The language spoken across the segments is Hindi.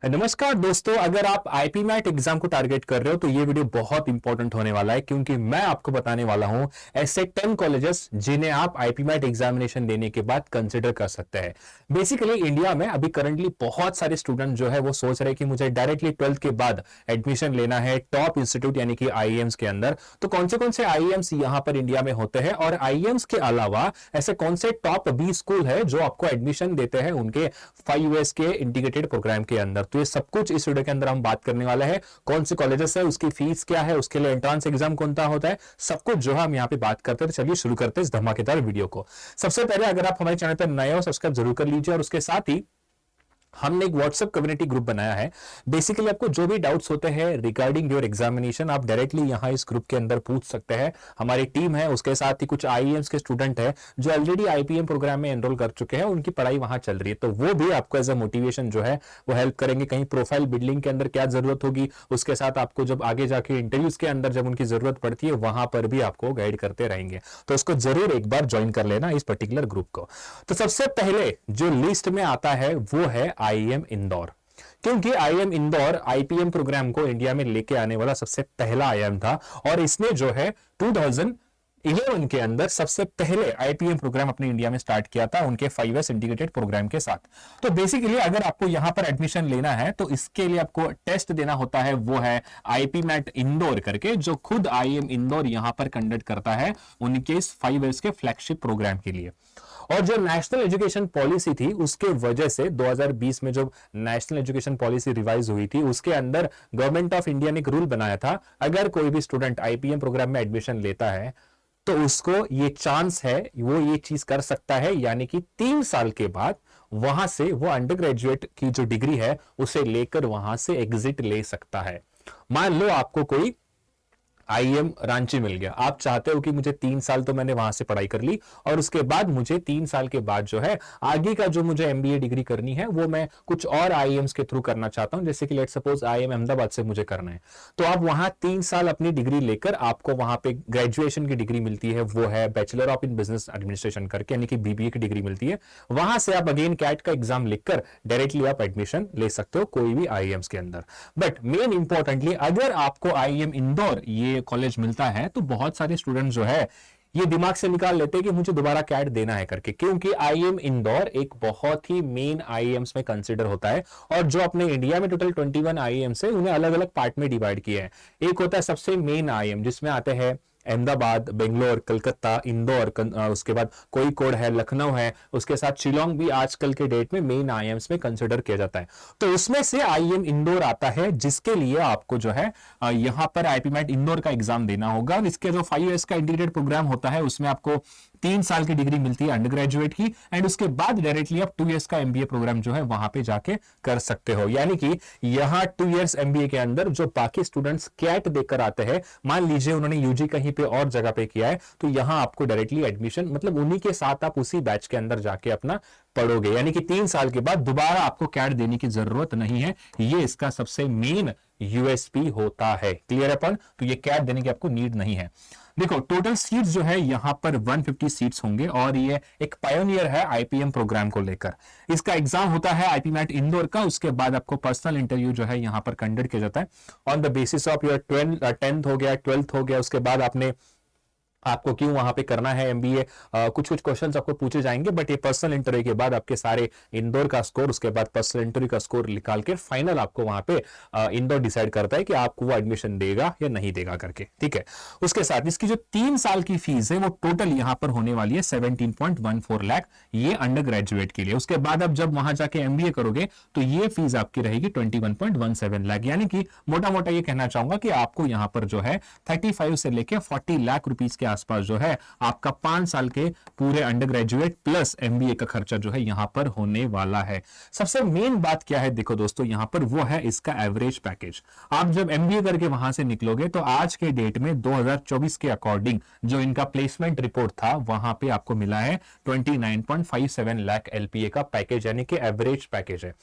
नमस्कार दोस्तों, अगर आप आईपी मैट एग्जाम को टारगेट कर रहे हो तो ये वीडियो बहुत इंपॉर्टेंट होने वाला है, क्योंकि मैं आपको बताने वाला हूं ऐसे 10 कॉलेजेस जिन्हें आप आईपी मैट एग्जामिनेशन देने के बाद कंसिडर कर सकते हैं। बेसिकली इंडिया में अभी करंटली बहुत सारे स्टूडेंट जो है वो सोच रहे हैं कि मुझे डायरेक्टली 12th के बाद एडमिशन लेना है टॉप इंस्टीट्यूट यानी कि आईएम्स के अंदर। तो कौन से आईएम्स यहां पर इंडिया में होते हैं और आईएम्स के अलावा ऐसे कौन से टॉप 20 स्कूल है जो आपको एडमिशन देते हैं उनके 5 ईयर्स के इंटीग्रेटेड प्रोग्राम के अंदर। तो ये सब कुछ इस वीडियो के अंदर हम बात करने वाले हैं। कौन से कॉलेजेस है, उसकी फीस क्या है, उसके लिए एंट्रेंस एग्जाम कौन सा होता है, सब कुछ जो है हम यहाँ पे बात करते हैं। तो चलिए शुरू करते हैं इस धमाकेदार वीडियो को। सबसे पहले अगर आप हमारे चैनल पर नए हो, सब्सक्राइब जरूर कर लीजिए और उसके साथ ही हमने एक व्हाट्सएप कम्युनिटी ग्रुप बनाया है। बेसिकली आपको जो भी डाउट्स होते हैं रिगार्डिंग योर एग्जामिनेशन आप डायरेक्टली यहां इस ग्रुप के अंदर पूछ सकते हैं। हमारी टीम है, उसके साथ ही कुछ आईएम्स के स्टूडेंट हैं जो ऑलरेडी आईपीएम प्रोग्राम में एनरोल कर चुके हैं, उनकी पढ़ाई वहां चल रही है, तो वो भी आपको एज अ मोटिवेशन जो है वो हेल्प करेंगे। कहीं प्रोफाइल बिल्डिंग के अंदर क्या जरूरत होगी, उसके साथ आपको जब आगे जाके इंटरव्यूज के अंदर जब उनकी जरूरत पड़ती है वहां पर भी आपको गाइड करते रहेंगे। तो उसको जरूर एक बार ज्वाइन कर लेना इस पर्टिकुलर ग्रुप को। तो सबसे पहले जो लिस्ट में आता है वो है आईएम इंदौर, क्योंकि आईएम इंदौर आईपीएम प्रोग्राम को इंडिया में लेके आने वाला सबसे पहला आईएम था और इसने जो है 2011 के अंदर सबसे पहले आईपीएम प्रोग्राम अपने इंडिया में स्टार्ट किया था उनके 5 ईयर्स इंटीग्रेटेड प्रोग्राम के साथ। तो बेसिकली अगर आपको यहां पर एडमिशन लेना है तो इसके लिए आपको टेस्ट देना होता है, वो है आईपी मैट इंदौर करके, जो खुद आईएम इंदौर यहां पर कंडक्ट करता है उनके इस 5 ईयर्स के फ्लैगशिप प्रोग्राम के लिए। और जो नेशनल एजुकेशन पॉलिसी थी उसके वजह से 2020 में जो नेशनल एजुकेशन पॉलिसी रिवाइज हुई थी उसके अंदर गवर्नमेंट ऑफ इंडिया ने एक रूल बनाया था, अगर कोई भी स्टूडेंट आईपीएम प्रोग्राम में एडमिशन लेता है तो उसको ये चांस है वो ये चीज कर सकता है, यानी कि 3 साल के बाद वहां से वो अंडर ग्रेजुएट की जो डिग्री है उसे लेकर वहां से एग्जिट ले सकता है। मान लो आपको कोई आईएम रांची मिल गया, आप चाहते हो कि मुझे 3 साल तो मैंने वहां से पढ़ाई कर ली और उसके बाद मुझे 3 साल के बाद जो है आगे का जो मुझे एमबीए डिग्री करनी है वो मैं कुछ और आईएम्स के थ्रू करना चाहता हूं, जैसे कि लेट सपोज आईएम अहमदाबाद से मुझे करना है। तो आप वहां 3 साल अपनी डिग्री लेकर आपको वहां पे ग्रेजुएशन की डिग्री मिलती है, वो है bachelor of in business administration करके, यानी कि बीबीए की डिग्री मिलती है। वहां से आप अगेन कैट का एग्जाम लिखकर डायरेक्टली आप एडमिशन ले सकते हो कोई भी आईएम्स के अंदर। बट मेन इंपॉर्टेंटली अगर आपको आईएम इंदौर ये कॉलेज मिलता है तो बहुत सारे स्टूडेंट जो है ये दिमाग से निकाल लेते हैं कि मुझे दोबारा कैट देना है करके, क्योंकि आईएम इंदौर एक बहुत ही मेन आईएम्स में कंसीडर होता है। और जो अपने इंडिया में टोटल 21 आईएम्स है उन्हें अलग अलग पार्ट में डिवाइड किया है। एक होता है सबसे मेन आईएम जिसमें आते हैं अहमदाबाद, बेंगलोर, कलकत्ता, इंदौर, उसके बाद कोझिकोड है, लखनऊ है, उसके साथ शिलोंग भी आजकल के डेट में मेन आईएम्स में कंसिडर किया जाता है। तो उसमें से आईएम इंदौर आता है जिसके लिए आपको जो है यहां पर आईपी मैट इंदौर का एग्जाम देना होगा। और इसके जो 5 ईयर्स का इंटीग्रेटेड प्रोग्राम होता है उसमें आपको 3 साल की डिग्री मिलती है अंडर ग्रेजुएट की, एंड उसके बाद डायरेक्टली आप 2 ईयर्स का एमबीए प्रोग्राम जो है वहां पे जाके कर सकते हो। यानी कि यहां 2 ईयर्स एमबीए के अंदर जो बाकी स्टूडेंट्स कैट देकर आते हैं, मान लीजिए उन्होंने यूजी कहीं पे और जगह पे किया है, तो यहां आपको डायरेक्टली एडमिशन मतलब उन्हीं के साथ आप उसी बैच के अंदर जाके अपना पढ़ोगे, यानी कि 3 साल के बाद दोबारा आपको कैट देने की जरूरत नहीं है। ये इसका सबसे मेन यूएसपी होता है। क्लियर है अपन? तो ये कैट देने की आपको नीड नहीं है। देखो टोटल सीट्स जो है यहां पर 150 सीट्स होंगे और ये एक पायोनियर है आईपीएम प्रोग्राम को लेकर। इसका एग्जाम होता है आईपी मैट इंदौर का, उसके बाद आपको पर्सनल इंटरव्यू जो है यहां पर कंडक्ट किया जाता है on the basis of your 10th हो गया, 12th हो गया, उसके बाद आपको क्यों वहां पे करना है एमबीए, कुछ क्वेश्चंस आपको पूछे जाएंगे। बट ये पर्सनल इंटरव्यू के बाद आपके सारे इंदौर का स्कोर, उसके बाद पर्सनल इंटरव्यू का स्कोर निकाल के फाइनल आपको वहां पे इंदौर डिसाइड करता है कि आपको वो एडमिशन देगा या नहीं देगा करके। ठीक है, उसके साथ इसकी जो 3 साल की फीस है वो टोटल यहां पर होने वाली है 17.14 लाख, ये अंडर ग्रेजुएट के लिए। उसके बाद आप जब वहां जाके एमबीए करोगे तो ये फीस आपकी रहेगी 21.17 लाख, यानी कि मोटा मोटा ये कहना चाहूंगा कि आपको यहां पर जो है 35 से लेकर 40 लाख रुपीज के आसपास जो है आपका 5 साल के पूरे अंडर ग्रेजुएट प्लस एमबीए का खर्चा जो है यहां पर होने वाला है। सबसे मेन बात क्या है देखो दोस्तों, यहां पर वो है इसका एवरेज पैकेज। आप जब एमबीए करके वहां से निकलोगे तो आज के डेट में 2024 के अकॉर्डिंग जो इनका प्लेसमेंट रिपोर्ट था वहां पे आपको मिला है 29.57 लाख एलपीए का पैकेज, यानी कि एवरेज पैकेज है।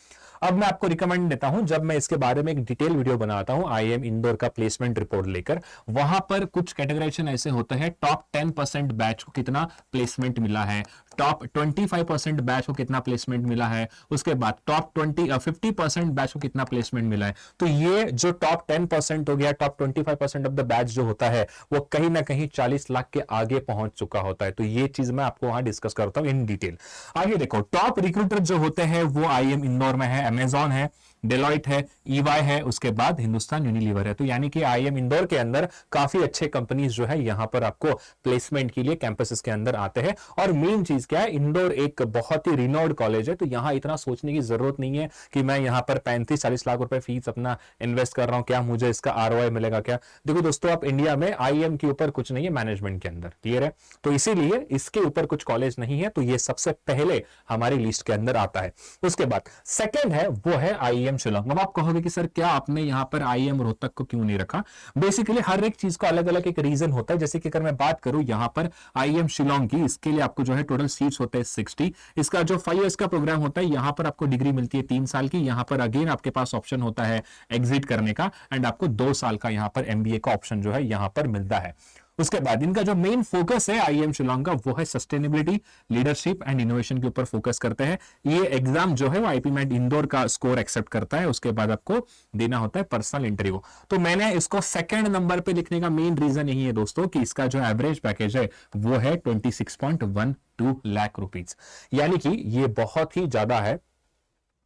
अब मैं आपको रिकमेंड देता हूं, जब मैं इसके बारे में एक डिटेल वीडियो बनाता हूं आईएम इंदौर का प्लेसमेंट रिपोर्ट लेकर, वहां पर कुछ कैटेगराइजेशन ऐसे होते हैं टॉप 10% बैच को कितना प्लेसमेंट मिला है, टॉप 25% बैच को कितना प्लेसमेंट मिला है, उसके बाद टॉप 50% बैच को कितना प्लेसमेंट मिला है। तो ये जो टॉप 10% हो गया, टॉप 25% ऑफ द बैच जो होता है वो कहीं ना कहीं 40 लाख के आगे पहुंच चुका होता है। तो ये चीज मैं आपको वहां डिस्कस करता हूं इन डिटेल। आगे देखो, टॉप रिक्रूटर जो होते हैं वो आईएम इंदौर में है, अमेजॉन है, डेलॉइट है, ईवाई है, उसके बाद हिंदुस्तान यूनिलीवर है। तो यानी कि आईएम इंदौर के अंदर काफी अच्छे कंपनीज जो है यहां पर आपको प्लेसमेंट के लिए कैंपसेस के अंदर आते हैं। और मेन चीज क्या है, इंदौर एक बहुत ही रिनोर्ड कॉलेज है, तो यहां इतना सोचने की जरूरत नहीं है कि मैं यहां पर 35-40 लाख रुपए फीस अपना इन्वेस्ट कर रहा हूं, क्या मुझे इसका आरओआई मिलेगा क्या। देखो दोस्तों, आप इंडिया में आईएम के ऊपर कुछ नहीं है मैनेजमेंट के अंदर, क्लियर है। तो इसीलिए इसके ऊपर कुछ कॉलेज नहीं है, तो ये सबसे पहले हमारी लिस्ट के अंदर आता है। उसके बाद सेकंड है वो है आईएम शिलांग। अब आप कहोगे कि सर क्या आपने यहां पर आईएम रोहतक को क्यों नहीं रखा। बेसिकली हर एक चीज का अलग अलग एक रीजन होता है। जैसे कि अगर मैं बात करूं यहां पर आईएम शिलांग की, इसके लिए आपको जो है टोटल सीट्स होते हैं 60। इसका जो 5 इयर्स का प्रोग्राम होता है, यहां पर आपको डिग्री मिलती है 3 साल की। यहां पर अगेन आपके पास ऑप्शन होता है एग्जिट करने का, एंड आपको 2 साल का यहां पर एमबीए का ऑप्शन जो है यहां पर मिलता है। उसके बाद इनका जो मेन फोकस है आईएम शिलांग का वो है सस्टेनेबिलिटी, लीडरशिप एंड इनोवेशन के ऊपर फोकस करते हैं। ये एग्जाम जो है वो आईपी मैट इंदौर का स्कोर एक्सेप्ट करता है। उसके बाद आपको देना होता है पर्सनल इंटरव्यू। तो मैंने इसको सेकंड नंबर पे लिखने का मेन रीजन यही है दोस्तों कि इसका जो एवरेज पैकेज है वो है 26.12 लाख रुपीज, यानी कि ये बहुत ही ज्यादा है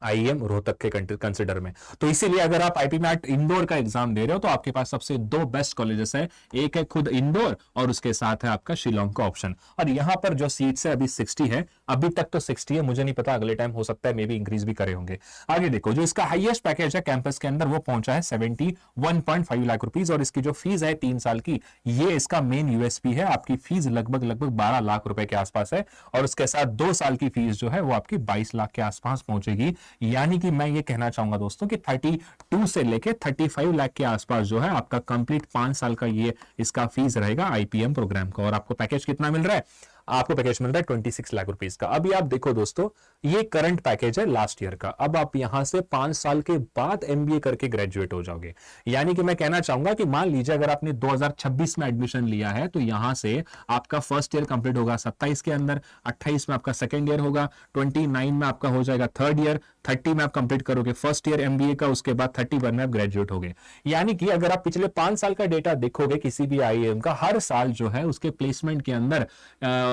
आईएम रोहतक के कंसिडर में। तो इसीलिए अगर आप आईपी मैट इंदौर का एग्जाम दे रहे हो तो आपके पास सबसे 2 बेस्ट कॉलेजेस है, एक है खुद इंदौर और उसके साथ है आपका शिलांग का ऑप्शन। और यहां पर जो सीट्स है अभी 60 है, अभी तक तो 60 है, मुझे नहीं पता अगले टाइम हो सकता है मे बी इंक्रीज भी करे होंगे। आगे देखो, जो इसका हाईएस्ट पैकेज है कैंपस के अंदर वो पहुंचा है 71.5 लाख रुपीज, और इसकी जो फीस है 3 साल की, ये इसका मेन यूएसपी है। आपकी फीस लगभग 12 लाख रुपए के आसपास है, और उसके साथ 2 साल की फीस जो है वो आपकी 22 लाख के आसपास पहुंचेगी। यानी कि मैं ये कहना चाहूंगा दोस्तों कि 32 से लेके 35 लाख के आसपास जो है आपका कंप्लीट 5 साल का ये इसका फीस रहेगा आईपीएम प्रोग्राम का। और आपको पैकेज कितना मिल रहा है, आपको पैकेज मिल रहा है 26 लाख रुपीस का। अभी आप देखो दोस्तों, ये करंट पैकेज है लास्ट ईयर का। अब आप यहां से 5 साल के बाद एमबीए करके ग्रेजुएट हो जाओगे। यानी कि मैं कहना चाहूंगा कि मान लीजिए अगर आपने 2026 में एडमिशन लिया है तो यहां से आपका फर्स्ट ईयर कंप्लीट होगा 27 के अंदर, 28 में आपका सेकंड ईयर होगा, 29 में आपका हो जाएगा थर्ड ईयर, 30 में आप कंप्लीट करोगे फर्स्ट ईयर एमबीए का, उसके बाद 31 में आप ग्रेजुएट होगे। यानी कि अगर आप पिछले 5 साल का डेटा देखोगे किसी भी आईएम का, हर साल जो है उसके प्लेसमेंट के अंदर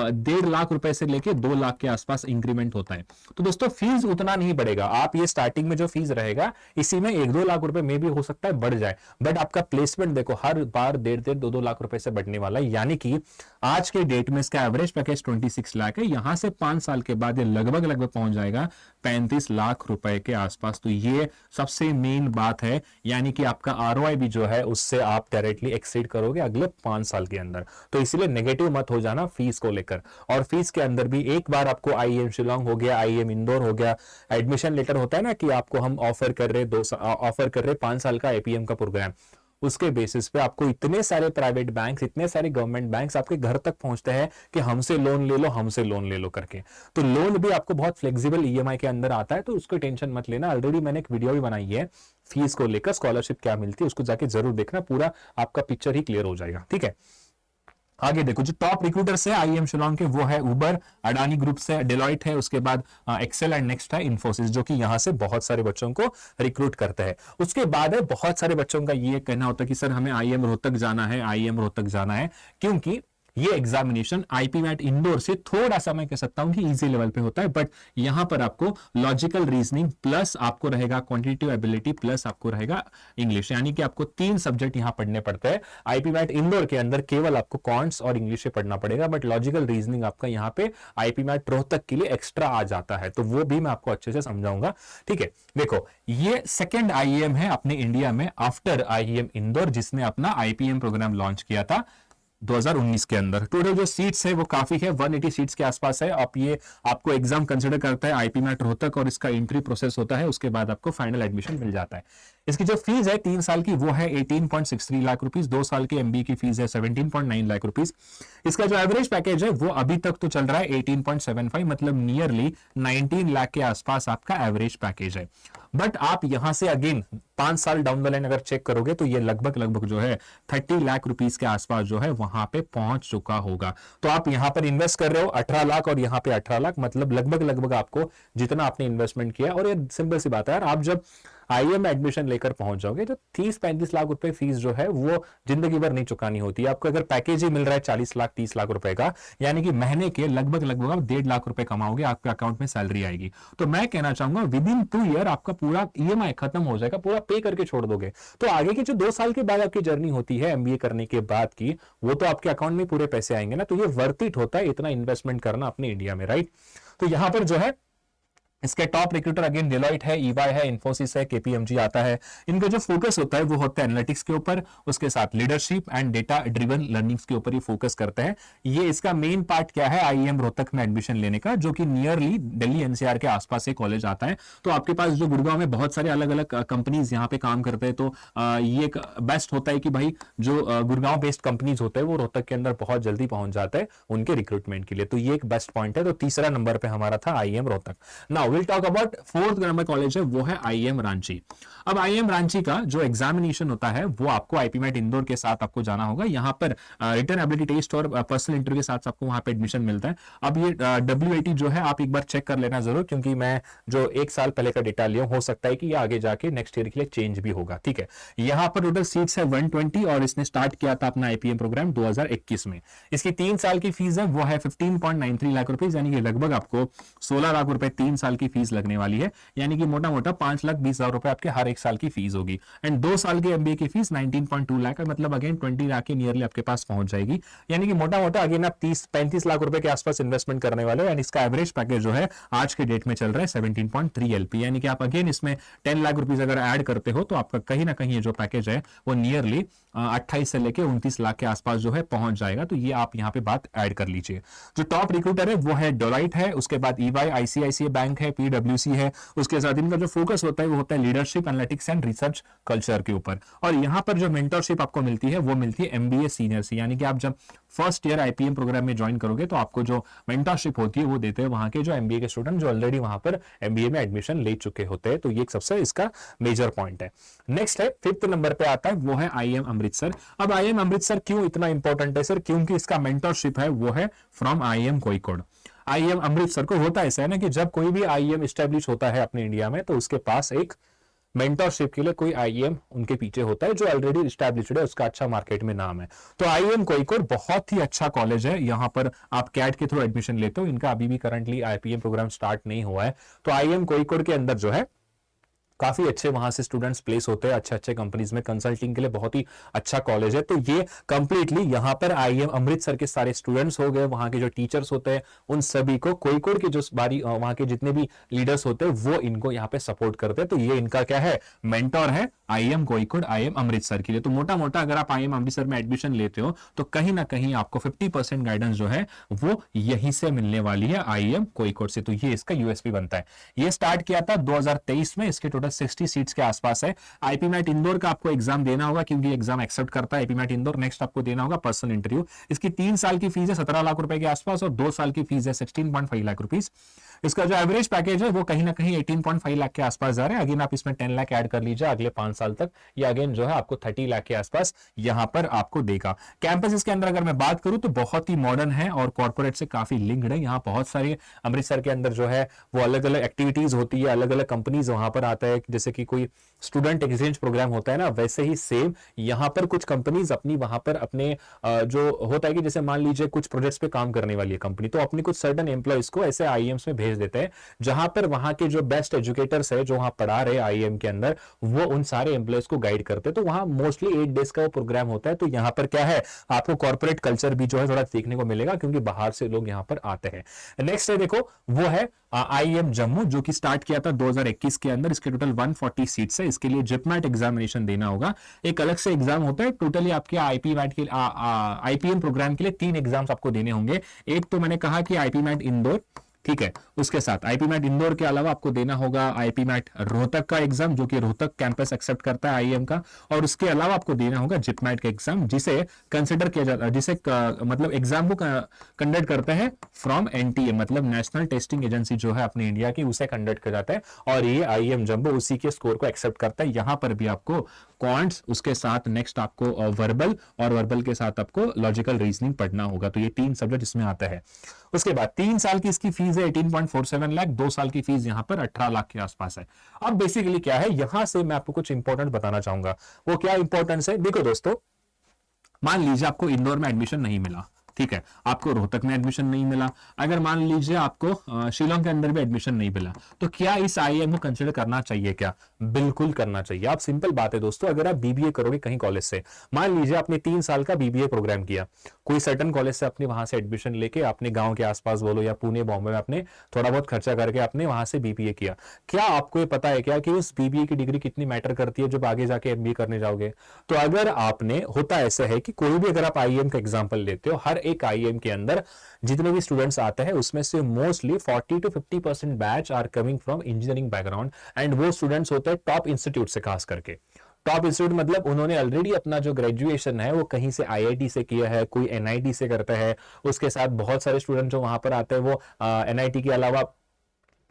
1.5 लाख रुपए से लेके 2 लाख के आसपास इंक्रीमेंट होता है। तो दोस्तों फीस उतना नहीं बढ़ेगा। आप ये स्टार्टिंग में जो फीस रहेगा इसी में 1-2 लाख रुपए में भी हो सकता है बढ़ जाए, बट आपका प्लेसमेंट देखो हर बार 1.5-2 लाख रुपए से बढ़ने वाला है। यानी कि आज के डेट में इसका एवरेज पैकेज 26 लाख है, यहां से 5 साल के बाद ये लगभग पहुंच जाएगा 35 लाख रुपए के आसपास। तो ये सबसे मेन बात है, यानी कि आपका आरओआई भी जो है उससे आप डायरेक्टली एक्सीड करोगे अगले 5 साल के अंदर। तो इसलिए नेगेटिव मत हो जाना फीस को लेकर। और फीस के अंदर भी एक बार आपको आईएम शिलांग हो गया, आईएम इंदौर हो गया, एडमिशन लेटर होता है ना कि आपको हम ऑफर कर रहे 5 साल का एपीएम का प्रोग्राम, उसके बेसिस पे आपको इतने सारे प्राइवेट बैंक्स, इतने सारे गवर्नमेंट बैंक्स आपके घर तक पहुंचते हैं कि हमसे लोन ले लो, हमसे लोन ले लो करके। तो लोन भी आपको बहुत फ्लेक्सिबल ईएमआई के अंदर आता है, तो उसको टेंशन मत लेना। ऑलरेडी मैंने एक वीडियो भी बनाई है फीस को लेकर, स्कॉलरशिप क्या मिलती है, उसको जाके जरूर देखना, पूरा आपका पिक्चर ही क्लियर हो जाएगा। ठीक है, आगे देखो, जो टॉप रिक्रूटर्स है आईएम शिलांग के वो है उबर, अडानी ग्रुप से, डेलॉइट है, उसके बाद एक्सेल एंड नेक्स्ट है इन्फोसिस, जो कि यहां से बहुत सारे बच्चों को रिक्रूट करते हैं। उसके बाद है बहुत सारे बच्चों का ये कहना होता है कि सर हमें आईएम रोहतक जाना है, आईएम रोहतक जाना है, क्योंकि ये एग्जामिनेशन आईपी मैट इंदौर से थोड़ा सा मैं कह सकता हूं कि इजी लेवल पे होता है, बट यहां पर आपको लॉजिकल रीजनिंग प्लस आपको रहेगा क्वांटिटेटिव एबिलिटी प्लस आपको रहेगा इंग्लिश, यानी कि आपको 3 सब्जेक्ट यहां पढ़ने पड़ते हैं। आईपी मैट इंदौर के अंदर केवल आपको क्वांट्स और इंग्लिश से पढ़ना पड़ेगा, बट लॉजिकल रीजनिंग आपका यहां पे आईपी मैट रोहतक के लिए एक्स्ट्रा आ जाता है, तो वो भी मैं आपको अच्छे से समझाऊंगा। ठीक है, देखो ये सेकेंड आईएम है अपने इंडिया में आफ्टर आईएम इंदौर, जिसने अपना आईपीएम प्रोग्राम लॉन्च किया था 2019 के अंदर। टोटल जो सीट्स है वो काफी है, 180 सीट्स के आसपास है। आप ये आपको एग्जाम कंसिडर करता है आईपी मैट रोहतक, और इसका एंट्री प्रोसेस होता है, उसके बाद आपको फाइनल एडमिशन मिल जाता है। इसकी जो फीस है 3 साल की वो है 18.63 लाख रुपीस, 2 साल की एमबी की फीस है 17.9 लाख रुपीस। इसका जो एवरेज पैकेज है वो अभी तक तो चल रहा है 18.75, मतलब नियरली 19 लाख के आसपास आपका एवरेज पैकेज है। बट आप यहां से अगेन 5 साल डाउन द लाइन अगर चेक करोगे तो ये लगभग जो है 30 लाख रुपीस के आसपास जो है वहां पे पहुंच चुका होगा। तो आप यहां पर इन्वेस्ट कर रहे हो 18 लाख और यहां पे 18 लाख, मतलब लगभग आपको जितना आपने इन्वेस्टमेंट किया। और ये सिंपल सी बात है यार, आप जब आईएम में एडमिशन लेकर पहुंच जाओगे तो 30-35 लाख रुपए फीस जो है वो जिंदगी भर नहीं चुकानी होती है आपको। अगर पैकेज ही मिल रहा है 40 लाख 30 लाख रुपए का, यानी कि महीने के लगभग आप 1.5 लाख रुपए कमाओगे, आपके अकाउंट में सैलरी आएगी। तो मैं कहना चाहूंगा विद इन 2 ईयर आपका पूरा ईएमआई खत्म हो जाएगा, पूरा पे करके छोड़ दोगे। तो आगे की जो 2 साल के बाद आपकी जर्नी होती है एमबीए करने के बाद की, वो तो आपके अकाउंट में पूरे पैसे आएंगे ना। तो ये वर्थ इट होता है इतना इन्वेस्टमेंट करना अपने इंडिया में, राइट। तो यहां पर जो है इसके टॉप रिक्रूटर अगेन डेलॉइट है, ईवाई है, इन्फोसिस है, केपीएमजी आता है। इनका जो फोकस होता है वो होता है एनालिटिक्स के ऊपर, उसके साथ leadership and data driven learnings के ऊपर ये फोकस करते हैं। ये इसका मेन पार्ट क्या है आईएम रोहतक में एडमिशन लेने का, जो कि नियरली दिल्ली एनसीआर के आसपास से कॉलेज आता है। तो आपके पास जो गुड़गांव में बहुत सारे अलग अलग कंपनीज यहाँ पे काम करते हैं, तो ये एक बेस्ट होता है कि भाई जो गुड़गांव बेस्ड कंपनीज होते हैं वो रोहतक के अंदर बहुत जल्दी पहुंच जाते हैं उनके रिक्रूटमेंट के लिए। तो ये एक बेस्ट पॉइंट है। तो तीसरा नंबर पे हमारा था IIM Rohtak. Now will talk about fourth number college है, वो है आईएम रांची। अब आईएम रांची का जो एग्जामिनेशन होता है वो आपको आईपीमेट इंदौर के साथ आपको जाना होगा। यहां पर रिटन एबिलिटी टेस्ट और पर्सनल इंटरव्यू के साथ आपको वहां पे एडमिशन मिलता है। अब ये WAT जो है आप एक बार चेक कर लेना जरूर, क्योंकि मैं जो 1 साल पहले का डेटा लिया, हो सकता है कि ये आगे जाके नेक्स्ट ईयर के लिए चेंज भी होगा, ठीक है। यहां पर टोटल सीट्स है 120 और इसने स्टार्ट किया था अपना आईपीएम प्रोग्राम 2021 में। इसकी 3 साल की फीस है वो है 15.93 लाख रुपए, यानी कि लगभग आपको 16 लाख रुपए 3 साल की फीस लगने वाली है, यानी कि मोटा मोटा 5,20,000 रुपए आपके हर 1 साल की फीस होगी। एंड 2 साल के एमबीए की फीस 19.2 लाख है, मतलब अगेन 20 लाख के नियरली आपके पास पहुंच जाएगी। यानी कि मोटा मोटा अगेन आप 30-35 लाख रुपए के आसपास इन्वेस्टमेंट करने वाले हो। एंड इसका एवरेज पैकेज जो है आज के डेट में चल रहा है 17.3 LP, यानी कि आप अगेन इसमें 10 लाख रुपीज अगर ऐड करते हो तो आपका कहीं ना कहीं जो पैकेज है वो नियरली 28 से लेके 29 लाख के आसपास जो है पहुंच जाएगा। तो ये आप यहाँ पे बात ऐड कर लीजिए। जो टॉप रिक्रूटर है वो है डेलॉइट है, उसके बाद ईवाई, आईसीआईसीआई बैंक है, पीडब्ल्यूसी है। उसके साथ इनका जो फोकस होता है वो होता है leadership, analytics and research culture के ऊपर। और यहाँ पर जो मेंटरशिप आपको मिलती है वो मिलती है एमबीए सीनियर से, यानी कि आप जब फर्स्ट ईयर आईपीएम प्रोग्राम में ज्वाइन करोगे तो आपको जो मेंटरशिप होती है वो देते हैं वहां के जो एमबीए के स्टूडेंट जो ऑलरेडी वहां पर एमबीए में एडमिशन ले चुके होते हैं। तो ये एक सबसे इसका मेजर पॉइंट है। नेक्स्ट है 5th नंबर पे आता है वो है आईएम अमृतसर। अब आईएम अमृतसर क्यों इतना इंपॉर्टेंट है सर? क्योंकि इसका मेंटरशिप है वो है फ्रॉम आईएम कोईकोड। आईएम अमृतसर को होता ऐसा है ना कि जब कोई भी आईएम एस्टेब्लिश होता है अपने इंडिया में तो उसके पास एक मेंटरशिप के लिए कोई आईएम उनके पीछे होता है जो ऑलरेडी एस्टैब्लिश्ड है, उसका अच्छा मार्केट में नाम है। तो आईएम कोईकोड बहुत ही अच्छा कॉलेज है। यहाँ पर आप कैट के थ्रू एडमिशन लेते हो, इनका अभी भी करंटली आईपीएम प्रोग्राम स्टार्ट नहीं हुआ है। तो आईएम कोईकोड के अंदर जो है काफी अच्छे वहां से स्टूडेंट्स प्लेस होते हैं अच्छे अच्छे कंपनीज में, कंसल्टिंग के लिए बहुत ही अच्छा कॉलेज है। तो ये कंप्लीटली यहाँ पर आईएम अमृतसर के सारे स्टूडेंट्स हो गए, वहां के जो टीचर्स होते हैं उन सभी को कोईकोड के जो बारी वहां के जितने भी लीडर्स होते हैं वो इनको यहाँ पे सपोर्ट करते हैं। तो ये इनका क्या है, मेंटोर है आईएम कोईकोड आईएम अमृतसर के लिए। तो मोटा मोटा अगर आप आईएम अमृतसर में एडमिशन लेते हो तो कहीं ना कहीं आपको 50% गाइडेंस जो है वो यहीं से मिलने वाली है आईएम कोईकोड से। तो ये इसका यूएसपी बनता है। ये स्टार्ट किया था 2023 में, इसके टोटल 60 सीट्स के आसपास है। आईपीमेट इंदौर का आपको एग्जाम देना होगा क्योंकि एग्जाम एक्सेप्ट करता है आईपीमेट इंदौर। नेक्स्ट आपको देना होगा पर्सनल इंटरव्यू। इसकी 3 साल की फीस है 17 लाख रुपए के आसपास और 2 साल की फीस है 16.5 लाख रुपीज। इसका जो एवरेज पैकेज है वो कहीं ना कहीं 18.5 लाख के आसपास जा रहा है। अगेन आप इसमें 10 लाख ऐड कर लीजिए अगले 5 साल तक, या अगेन जो है आपको 30 लाख के आसपास यहां पर आपको देगा। कैंपस इसके अंदर अगर मैं बात करूं तो बहुत ही मॉडर्न है और कॉर्पोरेट से काफी लिंक्ड है। यहाँ बहुत सारे अमृतसर के अंदर जो है वो अलग अलग एक्टिविटीज होती है, अलग अलग कंपनीज वहां पर आता है। जैसे कि कोई स्टूडेंट एक्सचेंज प्रोग्राम होता है ना, वैसे ही सेम यहाँ पर कुछ कंपनीज अपनी वहां पर अपने जो होता है कि जैसे मान लीजिए कुछ प्रोजेक्ट्स पे काम करने वाली है कंपनी, तो अपने कुछ सर्टन एम्प्लॉयज को ऐसे आईएम्स में भेज देते हैं जहां पर वहां के जो बेस्ट एजुकेटर्स है जो वहां पढ़ा रहे आईएम के अंदर वो उन सारे एम्प्लॉयज को गाइड करते हैं। तो वहां मोस्टली 8 डेज का वो प्रोग्राम होता है। तो यहाँ पर क्या है, आपको कॉर्पोरेट कल्चर भी जो है थोड़ा सीखने को मिलेगा क्योंकि बाहर से लोग यहाँ पर आते हैं। नेक्स्ट है देखो वो है आईएम जम्मू, जो कि स्टार्ट किया था 2021 के अंदर। इसके टोटल 140 सीट्स है। इसके लिए जिपमैट एग्जामिनेशन देना होगा, एक अलग से एग्जाम होता है। टोटली आपके आईपीमैट के आईपीएम प्रोग्राम के लिए 3 एग्जाम्स आपको देने होंगे। एक तो मैंने कहा कि आईपीमैट इंदौर, ठीक है। उसके साथ आईपी मैट इंदौर के अलावा आपको देना होगा आईपी मैट रोहतक का एग्जाम, जो कि रोहतक कैंपस एक्सेप्ट करता है आईएम का, और उसके अलावा आपको देना होगा जिप मैट का एग्जाम, जिसे कंसिडर किया जाता है, जिसे मतलब एग्जाम को कंडक्ट करते हैं फ्रॉम एनटीए, मतलब नेशनल टेस्टिंग एजेंसी जो है अपने इंडिया की, उसे कंडक्ट किया जाता है, और ये आईएम जम्बो उसी के स्कोर को एक्सेप्ट करता है। यहां पर भी आपको क्वांट्स, उसके साथ नेक्स्ट आपको वर्बल, और वर्बल के साथ आपको लॉजिकल रीजनिंग पढ़ना होगा। तो ये 3 सब्जेक्ट इसमें आता है। उसके बाद 3 साल की इसकी फीस है 18.47 लाख, 2 साल की फीस यहां पर 18 लाख के आसपास है। अब बेसिकली क्या है, यहां से मैं आपको कुछ इंपॉर्टेंट बताना चाहूंगा। वो क्या इंपॉर्टेंस है, देखो दोस्तों, मान लीजिए आपको इंदौर में एडमिशन नहीं मिला, ठीक है, आपको रोहतक में एडमिशन नहीं मिला, अगर मान लीजिए आपको शिलोंग के अंदर भी एडमिशन नहीं मिला, तो क्या इस आईआईएम को कंसीडर करना चाहिए क्या? बिल्कुल करना चाहिए। आप सिंपल बात है दोस्तों, अगर आप बीबीए करोगे कहीं कॉलेज से, मान लीजिए आपने 3 साल का बीबीए प्रोग्राम किया, कोई सर्टन कॉलेज से आपने वहां से एडमिशन लेके अपने गांव के आसपास बोलो या पुणे बॉम्बे में आपने थोड़ा बहुत खर्चा करके आपने वहां से बीबीए किया, क्या आपको ये पता है क्या कि उस बीबीए की डिग्री कितनी मैटर करती है जब आगे जाके एमबीए करने जाओगे? तो अगर आपने, होता ऐसा है कि कोई भी, अगर आप आईएम का एग्जांपल लेते हो, हर एक आईएम के अंदर जितने भी स्टूडेंट्स आते हैं उसमें से mostly 40 to 50% batch are coming from engineering background, and वो स्टूडेंट्स होते हैं टॉप इंस्टीट्यूट से, खास करके टॉप इंस्टीट्यूट, मतलब उन्होंने ऑलरेडी अपना जो ग्रेजुएशन है वो कहीं से आईआईटी से किया है, कोई एनआईटी से करता है। उसके साथ बहुत सारे स्टूडेंट जो वहां पर आते हैं वो एनआईटी के अलावा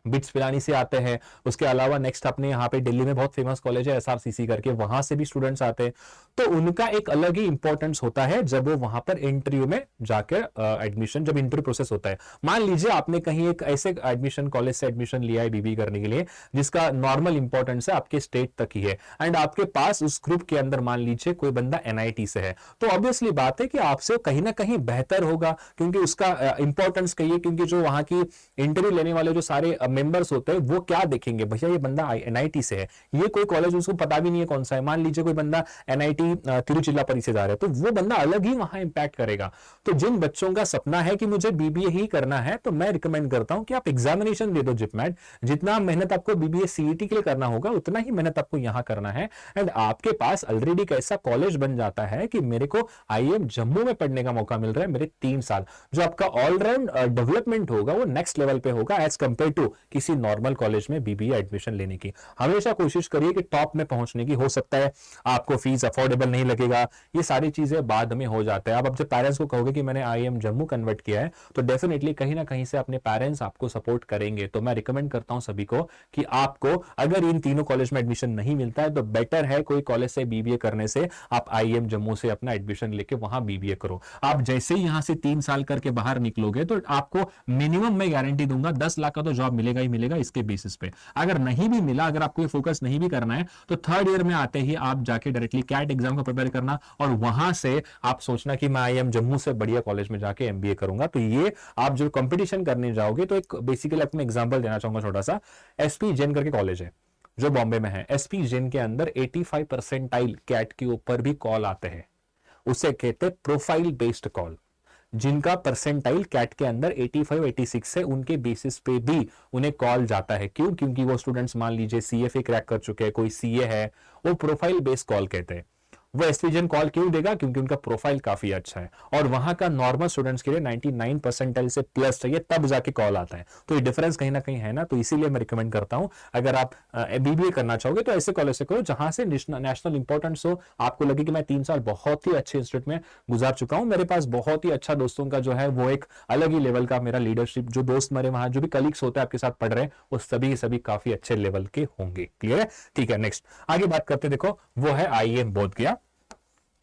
बिट्स पिलानी से आते हैं। उसके अलावा नेक्स्ट अपने यहाँ पे दिल्ली में बहुत फेमस कॉलेज है एसआरसीसी करके, वहां से भी स्टूडेंट्स आते हैं। तो उनका एक अलग ही इंपॉर्टेंस होता है जब वो वहां पर इंटरव्यू में जाकर एडमिशन, जब इंटरव्यू प्रोसेस होता है। मान लीजिए आपने कहीं एक ऐसे एडमिशन कॉलेज से एडमिशन लिया है बीबी करने के लिए जिसका नॉर्मल इंपॉर्टेंस है आपके स्टेट तक ही है, एंड आपके पास उस ग्रुप के अंदर मान लीजिए कोई बंदा एनआईटी से है, तो ऑब्वियसली बात है कि आपसे कहीं ना कहीं बेहतर होगा, क्योंकि उसका इंपॉर्टेंस कहिए, क्योंकि जो वहां की इंटरव्यू लेने वाले जो सारे मेंबर्स होते हैं वो क्या देखेंगे, भैया ये बंदा एनआईटी से है, ये कोई कॉलेज उसको पता भी नहीं है कौन सा है। मान लीजिए कोई बंदा एनआईटी तिरुचिरापल्ली से जा रहा है, तो वो बंदा अलग ही वहां इंपैक्ट करेगा। तो जिन बच्चों का सपना है कि मुझे बीबीए ही करना है, तो मैं रिकमेंड करता हूं कि आप एग्जामिनेशन दे दो जिपमैट। जितना मेहनत आपको बीबीए सीईटी के लिए करना होगा उतना ही मेहनत आपको यहां करना है, एंड आपके पास ऑलरेडी एक ऐसा कॉलेज बन जाता है कि मेरे को आईएम जम्मू में पढ़ने का मौका मिल रहा है मेरे 3 साल, जो आपका ऑलराउंड डेवलपमेंट होगा वो नेक्स्ट लेवल पे होगा एज कंपेयर टू किसी नॉर्मल कॉलेज में बीबीए एडमिशन लेने की। हमेशा कोशिश करिए कि टॉप में पहुंचने की। हो सकता है आपको फीस अफोर्डेबल नहीं लगेगा, ये सारी चीजें बाद में हो जाता है। आप जब पेरेंट्स को कहोगे कि मैंने आईएम जम्मू कन्वर्ट किया है, तो डेफिनेटली कहीं ना कहीं से अपने पेरेंट्स आपको सपोर्ट करेंगे। तो मैं रिकमेंड करता हूं सभी को कि आपको अगर इन तीनों कॉलेज में एडमिशन नहीं मिलता है तो बेटर है कोई कॉलेज से बीबीए करने से आप आईएम जम्मू से अपना एडमिशन लेके वहां बीबीए करो। आप जैसे ही यहां से 3 साल करके बाहर निकलोगे तो आपको मिनिमम मैं गारंटी दूंगा 10 लाख का तो जॉब मिलेगा ही मिलेगा इसके बेसिस पे। अगर नहीं भी मिला, अगर आपको ये फोकस नहीं भी करना है, तो 3rd ईयर में आते ही आप जाके डायरेक्टली कैट एग्जाम को प्रिपेयर करना, और वहां से आप सोचना कि मैं आईएम जम्मू से बढ़िया कॉलेज में जाके एमबीए करूंगा। तो ये आप जो कंपटीशन करने जाओगे, तो एक बेसिकली आपको एग्जांपल देना चाहूंगा छोटा सा। एसपी जैन करके कॉलेज है जो बॉम्बे में है, एसपी जैन के अंदर 85 परसेंटाइल कैट के ऊपर भी कॉल आते हैं, उसे कहते हैं प्रोफाइल बेस्ड कॉल। जिनका परसेंटाइल कैट के अंदर 85-86 है, उनके बेसिस पे भी उन्हें कॉल जाता है। क्यों? क्योंकि वो स्टूडेंट्स मान लीजिए सीएफए क्रैक कर चुके हैं, कोई सीए है, वो प्रोफाइल बेस्ड कॉल कहते हैं। वो एसपीजन कॉल क्यों देगा? क्योंकि उनका प्रोफाइल काफी अच्छा है, और वहां का नॉर्मल स्टूडेंट्स के लिए 99 परसेंटाइल से प्लस चाहिए तब जाके कॉल आता है। तो ये डिफरेंस कहीं ना कहीं है ना, तो इसीलिए मैं रिकमेंड करता हूं अगर आप बीबीए करना चाहोगे तो ऐसे कॉलेज से करो जहां से नेशनल इंपॉर्टेंस हो, आपको लगे कि मैं 3 साल बहुत ही अच्छे इंस्टीट्यूट में गुजार चुका हूं, मेरे पास बहुत ही अच्छा दोस्तों का जो है वो एक अलग ही लेवल का मेरा लीडरशिप, जो दोस्त मेरे वहां जो भी कलीग्स होते हैं आपके साथ पढ़ रहे हैं वो सभी काफी अच्छे लेवल के होंगे। क्लियर है? ठीक है, नेक्स्ट आगे बात करते, देखो वो है आईएम बोधगया।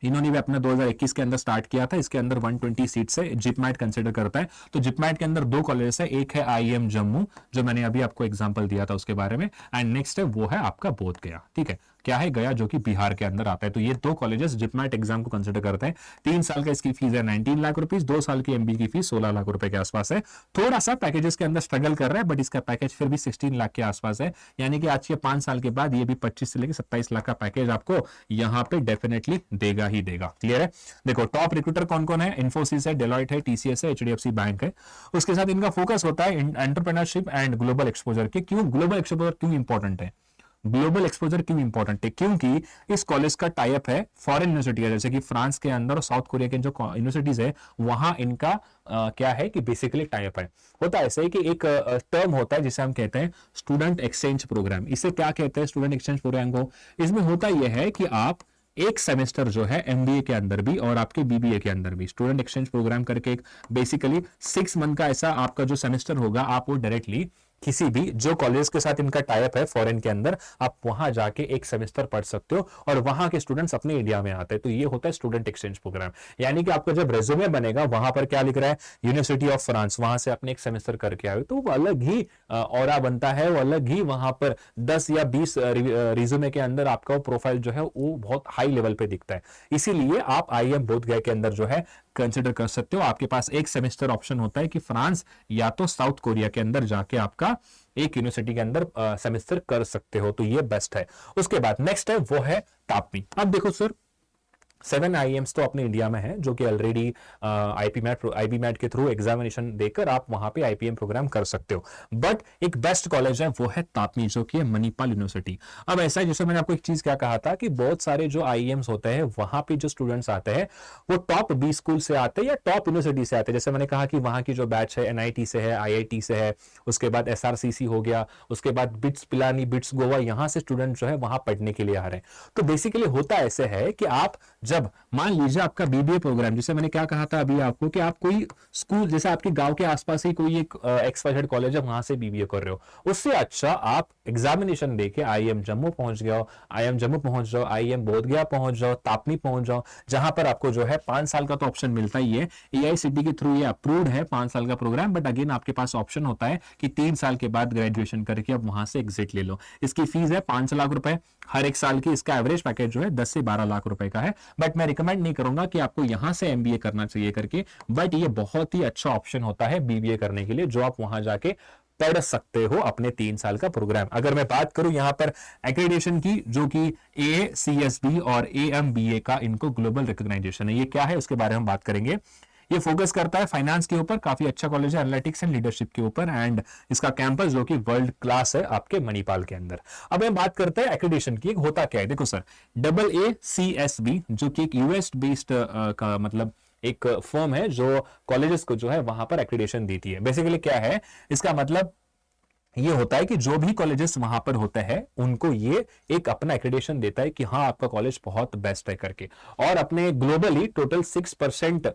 इन्होंने भी अपना 2021 के अंदर स्टार्ट किया था। इसके अंदर 120 सीट से जिपमैट कंसीडर करता है। तो जिपमैट के अंदर 2 कॉलेज है, एक है आईएम जम्मू जो मैंने अभी आपको एग्जांपल दिया था उसके बारे में, एंड नेक्स्ट है वो है आपका बोधगया। ठीक है, क्या है? गया, जो कि बिहार के अंदर आता है। तो ये 2 कॉलेजेस जिपमैट एग्जाम को कंसीडर करते हैं। 3 साल का इसकी फीस है 19 लाख रुपीस, 2 साल की एमबी की फीस 16 लाख रुपए के आसपास है। थोड़ा सा पैकेजेस के अंदर स्ट्रगल कर रहा है, बट इसका पैकेज फिर भी 16 लाख के आसपास है। यानी कि आज के 5 साल के बाद ये भी 25 से लेकर 27 लाख का पैकेज आपको यहाँ पे डेफिनेटली देगा ही देगा। क्लियर है? देखो टॉप रिक्रूटर कौन कौन है, इन्फोसिस है, डेलॉइट है, टीसीएस है, एचडीएफसी बैंक है। उसके साथ इनका फोकस होता है एंटरप्रेन्योरशिप एंड ग्लोबल एक्सपोजर के। क्यों ग्लोबल एक्सपोजर क्यों इंपॉर्टेंट है? ग्लोबल एक्सपोजर क्यों इंपॉर्टेंट है? क्योंकि इस कॉलेज का टाई अप है फॉरेन यूनिवर्सिटी है, जैसे कि फ्रांस के अंदर और साउथ कोरिया के जो यूनिवर्सिटीज है वहां इनका क्या है कि बेसिकली टाई अप है। होता है ऐसे ही कि एक टर्म होता है जिसे हम कहते हैं स्टूडेंट एक्सचेंज प्रोग्राम। इसे क्या कहते हैं स्टूडेंट एक्सचेंज प्रोग्राम को? इसमें होता यह है कि आप एक सेमेस्टर जो है एमबीए के अंदर भी और आपके बीबीए के अंदर भी स्टूडेंट एक्सचेंज प्रोग्राम करके एक बेसिकली 6 मंथ का ऐसा आपका जो सेमेस्टर होगा, आप वो डायरेक्टली किसी भी जो कॉलेज के साथ इनका टाई अप है फॉरेन के अंदर, आप वहां जाके एक सेमेस्टर पढ़ सकते हो और वहां के स्टूडेंट्स अपने इंडिया में आते हैं। तो ये होता है स्टूडेंट एक्सचेंज प्रोग्राम। यानी कि आपका जब रेज्यूमे बनेगा वहां पर क्या लिख रहा है, यूनिवर्सिटी ऑफ फ्रांस, वहां से अपने एक सेमेस्टर करके आए, तो वो अलग ही ऑरा बनता है, वो अलग ही वहां पर 10 या 20 रिज्यूमे के अंदर आपका प्रोफाइल जो है वो बहुत हाई लेवल पे दिखता है। इसीलिए आप आईएम बोधगया के अंदर जो है कंसिडर कर सकते हो। आपके पास एक सेमेस्टर ऑप्शन होता है कि फ्रांस या तो साउथ कोरिया के अंदर जाके आपका एक यूनिवर्सिटी के अंदर सेमेस्टर कर सकते हो, तो ये बेस्ट है। उसके बाद नेक्स्ट है वो है तापनी। अब देखो सर 7 आईएम्स तो अपने इंडिया में है जो कि ऑलरेडी आईपीमैट के थ्रू एग्जामिनेशन देकर आप वहां पे आईपीएम प्रोग्राम कर सकते हो। बट एक बेस्ट कॉलेज है वो है तापनी, जो कि है मणिपाल यूनिवर्सिटी। अब ऐसा है, जैसे मैंने आपको एक चीज क्या कहा था कि बहुत सारे जो आईएम्स होते हैं वहां पे जो स्टूडेंट्स आते हैं वो टॉप 20 स्कूल से आते हैं या टॉप यूनिवर्सिटी से आते हैं। जैसे मैंने कहा कि वहां की जो बैच है एनआईटी से है, आईआईटी से है, उसके बाद एसआरसीसी हो गया, उसके बाद बिट्स पिलानी, बिट्स गोवा, यहां से स्टूडेंट जो है वहां पढ़ने के लिए आ रहे हैं। तो बेसिकली होता ऐसे है कि आप जब मान लीजिए आपका बीबीए प्रोग्राम, जैसे मैंने क्या कहा था अभी आपको कि आप कोई स्कूल, जैसे आपके गांव के आसपास ही कोई एक एक्सवाइजेड कॉलेज है, वहां से बीबीए कर रहे हो, उससे अच्छा आप एग्जामिनेशन देके आईएम जम्मू पहुंच जाओ, आईएम बोधगया पहुंच जाओ, तापनी पहुंच जाओ, जहां पर आपको जो है 5 साल का तो ऑप्शन मिलता ही है। एआईसीटी के थ्रू ये अप्रूव्ड है 5 साल का प्रोग्राम, बट अगेन आपके पास ऑप्शन होता है कि 3 साल के बाद ग्रेजुएशन करके आप वहां से एग्जिट ले लो। इसकी फीस है 5 लाख रुपए हर एक साल की। इसका एवरेज पैकेज जो है 10 से 12 लाख रुपए का है। बट मैं रिकमेंड नहीं करूंगा कि आपको यहां से एमबीए करना चाहिए करके, बट ये बहुत ही अच्छा ऑप्शन होता है बीबीए करने के लिए, जो आप वहां जाके पढ़ सकते हो अपने 3 साल का प्रोग्राम। अगर मैं बात करूं यहां पर एक्रेडिटेशन की, जो कि ACSB और AMBA का इनको ग्लोबल रिकॉग्नाइजेशन है, ये क्या है उसके बारे में बात करेंगे। ये फोकस करता है फाइनेंस के ऊपर, काफी अच्छा कॉलेज है, एनालिटिक्स एंड लीडरशिप के ऊपर, एंड इसका कैंपस जो कि वर्ल्ड क्लास है आपके मणिपाल के अंदर। अब हम बात करते हैं एक्रेडिटेशन की, होता क्या है देखो सर, AACSB जो कि एक यूएस बेस्ड का मतलब एक फर्म है जो कॉलेजेस को जो है वहां पर एक्रेडिटेशन देती है। बेसिकली क्या है इसका मतलब, ये होता है कि जो भी कॉलेजेस वहां पर होते हैं उनको ये एक अपना एक्रेडिटेशन देता है कि हाँ आपका कॉलेज बहुत बेस्ट है करके, और अपने ग्लोबली टोटल 6%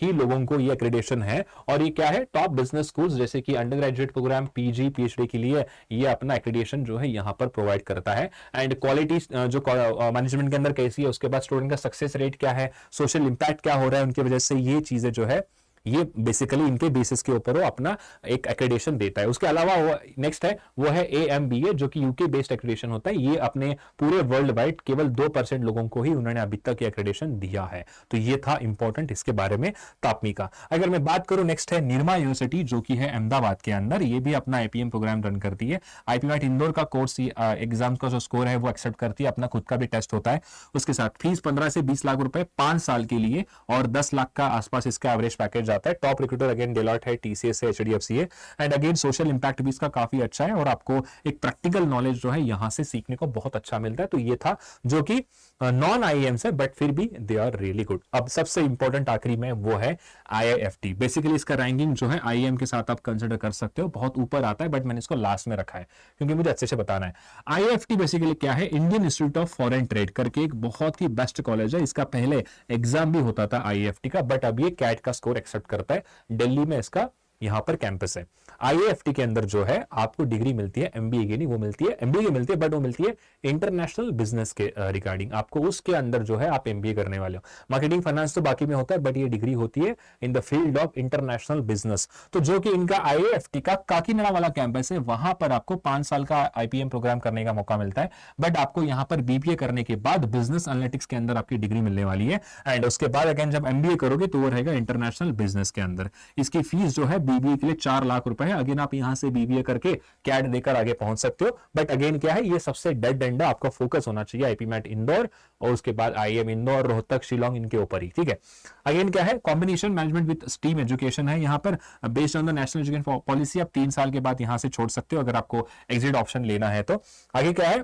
ही लोगों को ये एक्रेडिटेशन है। और ये क्या है, टॉप बिजनेस स्कूल्स जैसे कि undergraduate program, PG, PhD के लिए ये अपना एक्रेडिटेशन जो है यहाँ पर प्रोवाइड करता है। एंड क्वालिटी जो मैनेजमेंट के अंदर कैसी है, उसके बाद स्टूडेंट का सक्सेस रेट क्या है, सोशल इंपैक्ट क्या हो रहा है उनकी वजह से, ये चीजें जो है ये बेसिकली इनके बेसिस के ऊपर वो अपना एक एक्रेडिटेशन देता है। उसके अलावा नेक्स्ट है वो है AMBA जो कि यूके बेस्ड एक्रेडिटेशन होता है। ये अपने पूरे वर्ल्ड वाइड केवल 2% लोगों को ही उन्होंने अभी तक एक्रेडिटेशन दिया है। तो ये था इंपॉर्टेंट इसके बारे में तापनी का। अगर मैं बात करूं नेक्स्ट है निर्मा यूनिवर्सिटी जो कि है अहमदाबाद के अंदर, ये भी अपना आईपीएम प्रोग्राम रन करती है। आईपीमैट इंदौर का कोर्स एग्जाम का जो स्कोर है वो एक्सेप्ट करती है, अपना खुद का भी टेस्ट होता है। उसके साथ फीस 15 से 20 लाख रुपए 5 साल के लिए, और 10 लाख का आसपास इसका एवरेज पैकेज जाता है। टॉप रिक्रूटर अगेन डेलॉयट है, TCS है, HDFC है, एंड अगेन सोशल इंपैक्ट भी इसका काफी अच्छा है और आपको एक प्रैक्टिकल नॉलेज जो है यहां से सीखने को बहुत अच्छा मिलता है। तो ये था जो कि नॉन आईएम्स है बट फिर भी दे आर रियली गुड। अब सबसे इंपॉर्टेंट आखिरी में वो है IIFT। बेसिकली इसका रैंकिंग जो है आईएम के साथ आप कंसिडर कर सकते हो, बहुत ऊपर आता है, बट मैंने इसको लास्ट में रखा है क्योंकि मुझे अच्छे से बताना है। IIFT बेसिकली क्या है, Indian institute of foreign trade करके एक बहुत ही बेस्ट कॉलेज है। इसका पहले एग्जाम भी होता था IIFT का, बट अब ये कैट का स्कोर एक्सेप्ट करता है। दिल्ली में इसका यहां पर कैंपस है। IIFT के अंदर जो है आपको डिग्री मिलती है, MBA की नहीं, वो मिलती है MBA की मिलती है, बट वो मिलती है इंटरनेशनल बिजनेस के रिगार्डिंग। आपको उसके अंदर जो है आप MBA करने वाले हो। मार्केटिंग फाइनेंस तो बाकी में होता है, बट ये डिग्री होती है in the field of international business. तो जो कि इनका IIFT का काकीनाडा वाला कैंपस है, वहां पर आपको 5 साल का IPM प्रोग्राम करने का मौका मिलता है। बट आपको यहां पर BBA करने के बाद बिजनेस एनालिटिक्स के अंदर आपकी डिग्री मिलने वाली है, एंड उसके बाद अगेन जब MBA करोगे तो वो रहेगा इंटरनेशनल बिजनेस के अंदर। इसकी फीस जो है BBA के लिए 4 लाख रुपए है। अगेन आप यहां से BBA करके कैट देकर आगे पहुंच सकते हो, बट अगेन क्या है, ये सबसे डेड एंड आपका फोकस होना चाहिए आईपीमैट इंदौर और उसके बाद IIM इंदौर, रोहतक, शिलोंग, इनके ऊपर ही। ठीक है, अगेन क्या है, combination management with steam education है। यहाँ पर based on the national education policy आप 3 साल के बाद यहां से छोड़ सकते हो अगर आपको एग्जिट ऑप्शन लेना है तो। आगे क्या है,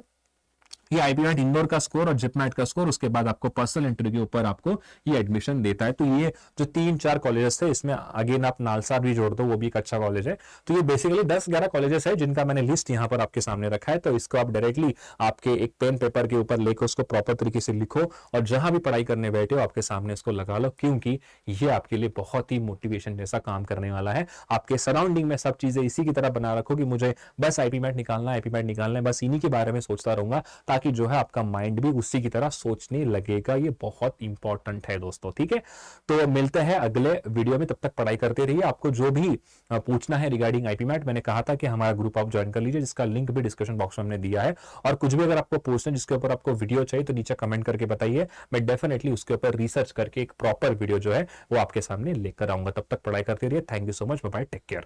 ये आईपीमैट इंदौर का स्कोर और जिपमैट का स्कोर, उसके बाद आपको पर्सनल इंटरव्यू के ऊपर आपको ये एडमिशन देता है। तो ये जो 3-4 कॉलेजेस थे, इसमें अगेन आप नालसा भी जोड़ दो, वो भी एक अच्छा कॉलेज है। तो ये बेसिकली 10-11 कॉलेजेस है जिनका मैंने लिस्ट यहाँ पर आपके सामने रखा है। तो इसको आप डायरेक्टली आपके एक पेन पेपर के ऊपर लेकर उसको प्रॉपर तरीके से लिखो और जहां भी पढ़ाई करने बैठे हो आपके सामने इसको लगा लो, क्योंकि ये आपके लिए बहुत ही मोटिवेशन जैसा काम करने वाला है। आपके सराउंडिंग में सब चीजें इसी की तरह बना रखो कि मुझे बस आईपीमैट निकालना है, आईपीमैट निकालना है, बस इन्हीं के बारे में सोचता रहूंगा, ताकि जो है आपका माइंड भी उसी की तरह सोचने लगेगा। ये बहुत इंपॉर्टेंट है दोस्तों, ठीक है। तो मिलते हैं अगले वीडियो में, तब तक पढ़ाई करते रहिए। आपको जो भी पूछना है रिगार्डिंग आईपीमैट, मैंने कहा था कि हमारा ग्रुप आप ज्वाइन कर लीजिए, जिसका लिंक भी डिस्क्रिप्शन बॉक्स में हमने दिया है। और कुछ भी अगर आपको पूछना है जिसके ऊपर आपको वीडियो चाहिए तो नीचे कमेंट करके बताइए, मैं डेफिनेटली उसके ऊपर रिसर्च करके एक प्रॉपर वीडियो जो है वो आपके सामने लेकर आऊंगा। तब तक पढ़ाई करते रहिए। Thank you so much, bye bye, take care.